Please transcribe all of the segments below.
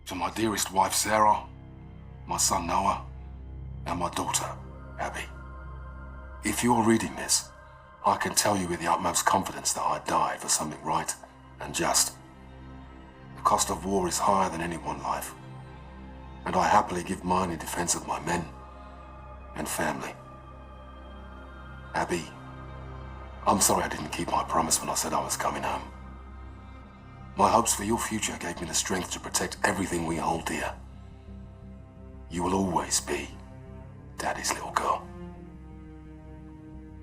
To my dearest wife, Sarah, my son, Noah, and my daughter, Abby. If you're reading this, I can tell you with the utmost confidence that I die for something right and just. The cost of war is higher than any one life, and I happily give mine in defense of my men and family. Abby, I'm sorry I didn't keep my promise when I said I was coming home. My hopes for your future gave me the strength to protect everything we hold dear. You will always be Daddy's little girl.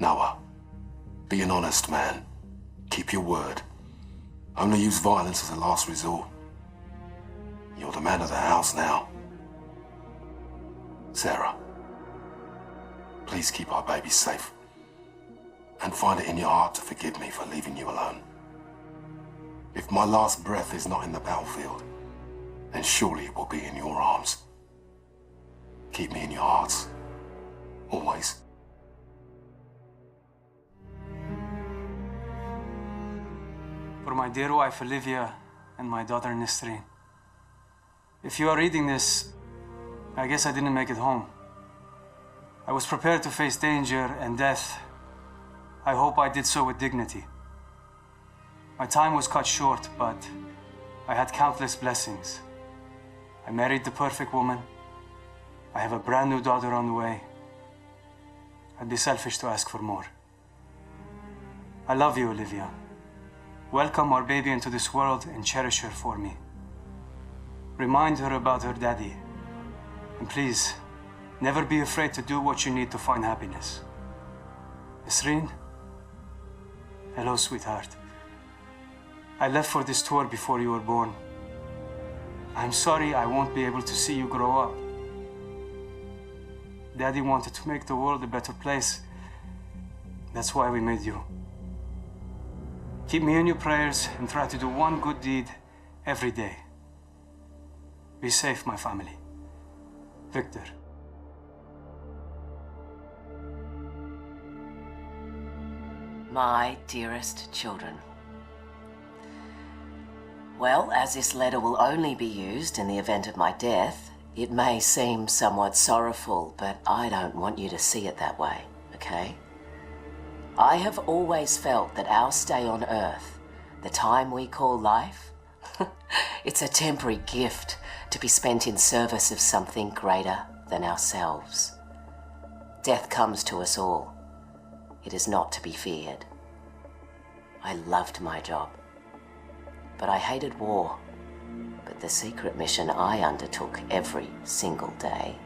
Noah, be an honest man. Keep your word. Only use violence as a last resort. You're the man of the house now. Sarah, please keep our baby safe. And find it in your heart to forgive me for leaving you alone. If my last breath is not in the battlefield, then surely it will be in your arms. Keep me in your hearts. Always. For my dear wife Olivia and my daughter Nesrine. If you are reading this, I guess I didn't make it home. I was prepared to face danger and death. I hope I did so with dignity. My time was cut short, but I had countless blessings. I married the perfect woman. I have a brand new daughter on the way. I'd be selfish to ask for more. I love you, Olivia. Welcome our baby into this world and cherish her for me. Remind her about her daddy. And please, never be afraid to do what you need to find happiness. Nesrine? Hello, sweetheart. I left for this tour before you were born. I'm sorry I won't be able to see you grow up. Daddy wanted to make the world a better place. That's why we made you. Keep me in your prayers and try to do one good deed every day. Be safe, my family. Victor. My dearest children. Well, as this letter will only be used in the event of my death, it may seem somewhat sorrowful, but I don't want you to see it that way, okay? I have always felt that our stay on Earth, the time we call life, it's a temporary gift to be spent in service of something greater than ourselves. Death comes to us all. It is not to be feared. I loved my job, but I hated war. But the secret mission I undertook every single day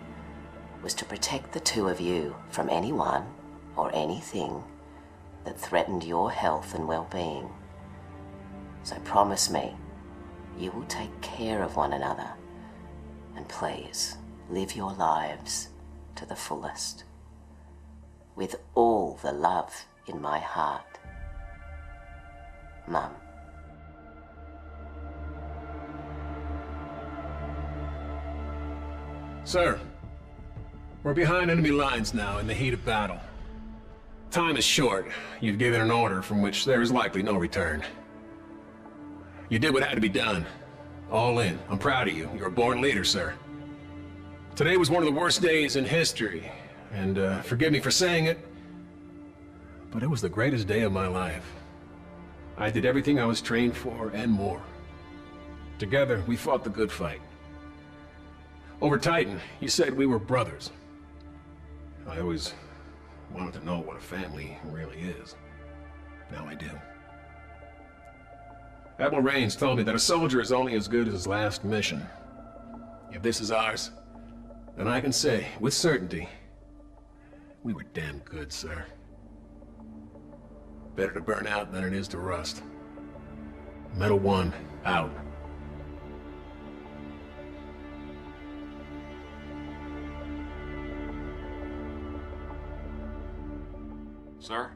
was to protect the two of you from anyone or anything that threatened your health and well-being. So promise me you will take care of one another, and please live your lives to the fullest, with all the love in my heart. Mum. Sir, we're behind enemy lines now in the heat of battle. Time is short. You've given an order from which there is likely no return. You did what had to be done. All in. I'm proud of you. You're a born leader, sir. Today was one of the worst days in history, and forgive me for saying it, but it was the greatest day of my life. I did everything I was trained for and more. Together, we fought the good fight. Over Titan, you said we were brothers. I always wanted to know what a family really is. Now I do. Admiral Raines told me that a soldier is only as good as his last mission. If this is ours, then I can say, with certainty, we were damn good, sir. Better to burn out than it is to rust. Metal 1, out. Sir?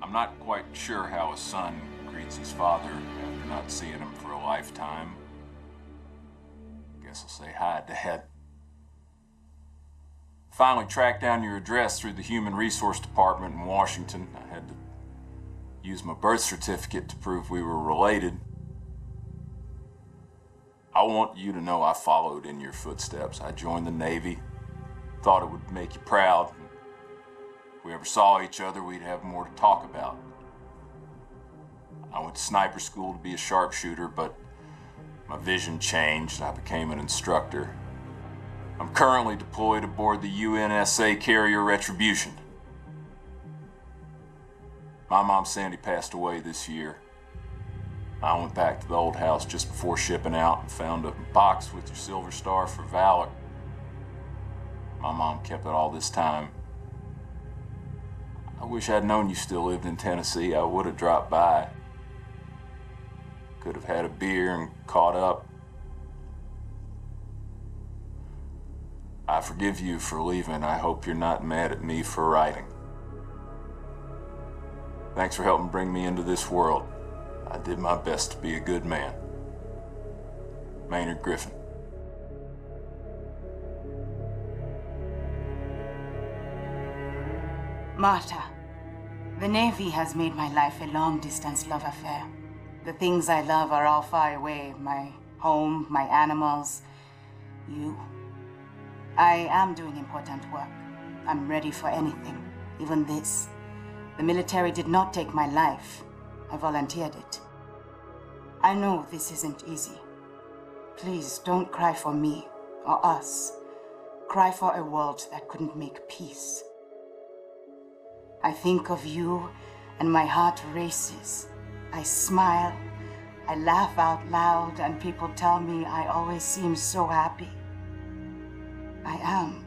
I'm not quite sure how a son greets his father after not seeing him for a lifetime. Guess I'll say hi, Dad. Finally tracked down your address through the Human Resource Department in Washington. I had to use my birth certificate to prove we were related. I want you to know I followed in your footsteps. I joined the Navy, thought it would make you proud. If we ever saw each other, we'd have more to talk about. I went to sniper school to be a sharpshooter, but my vision changed. I became an instructor. I'm currently deployed aboard the UNSA carrier Retribution. My mom Sandy passed away this year. I went back to the old house just before shipping out and found a box with your Silver Star for Valor. My mom kept it all this time. I wish I'd known you still lived in Tennessee. I would have dropped by. Could have had a beer and caught up. I forgive you for leaving. I hope you're not mad at me for writing. Thanks for helping bring me into this world. I did my best to be a good man. Maynard Griffin. Marta, the Navy has made my life a long-distance love affair. The things I love are all far away. My home, my animals, you. I am doing important work. I'm ready for anything, even this. The military did not take my life. I volunteered it. I know this isn't easy. Please don't cry for me or us. Cry for a world that couldn't make peace. I think of you and my heart races. I smile, I laugh out loud, and people tell me I always seem so happy. I am.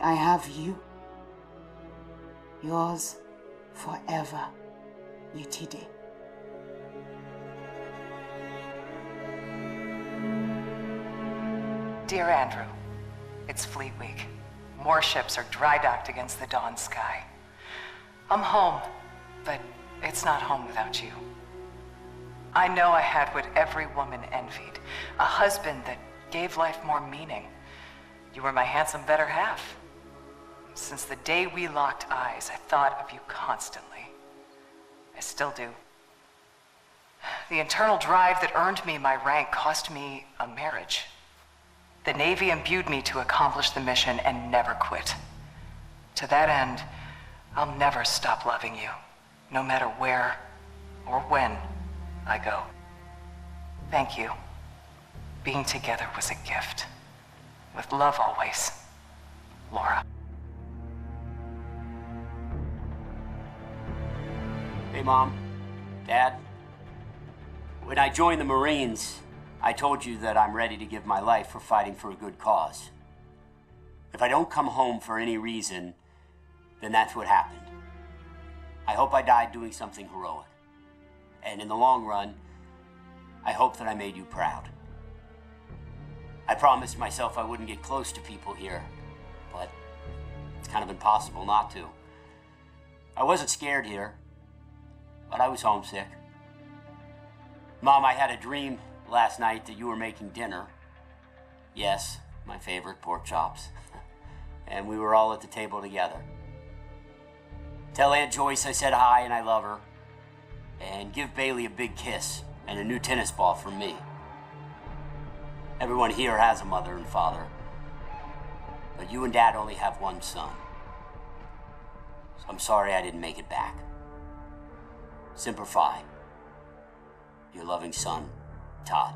I have you. Yours forever, UTD. Dear Andrew, it's Fleet Week. More ships are dry docked against the dawn sky. I'm home, but it's not home without you. I know I had what every woman envied, a husband that gave life more meaning. You were my handsome better half. Since the day we locked eyes, I thought of you constantly. I still do. The internal drive that earned me my rank cost me a marriage. The Navy imbued me to accomplish the mission and never quit. To that end, I'll never stop loving you, no matter where or when I go. Thank you. Being together was a gift. With love always, Laura. Hey, Mom, Dad. When I joined the Marines, I told you that I'm ready to give my life for fighting for a good cause. If I don't come home for any reason, then that's what happened. I hope I died doing something heroic. And in the long run, I hope that I made you proud. I promised myself I wouldn't get close to people here, but it's kind of impossible not to. I wasn't scared here, but I was homesick. Mom, I had a dream last night that you were making dinner. Yes, my favorite pork chops. And we were all at the table together. Tell Aunt Joyce I said hi and I love her. And give Bailey a big kiss and a new tennis ball from me. Everyone here has a mother and father, but you and Dad only have one son. So I'm sorry I didn't make it back. Semper Fi. Your loving son, Todd.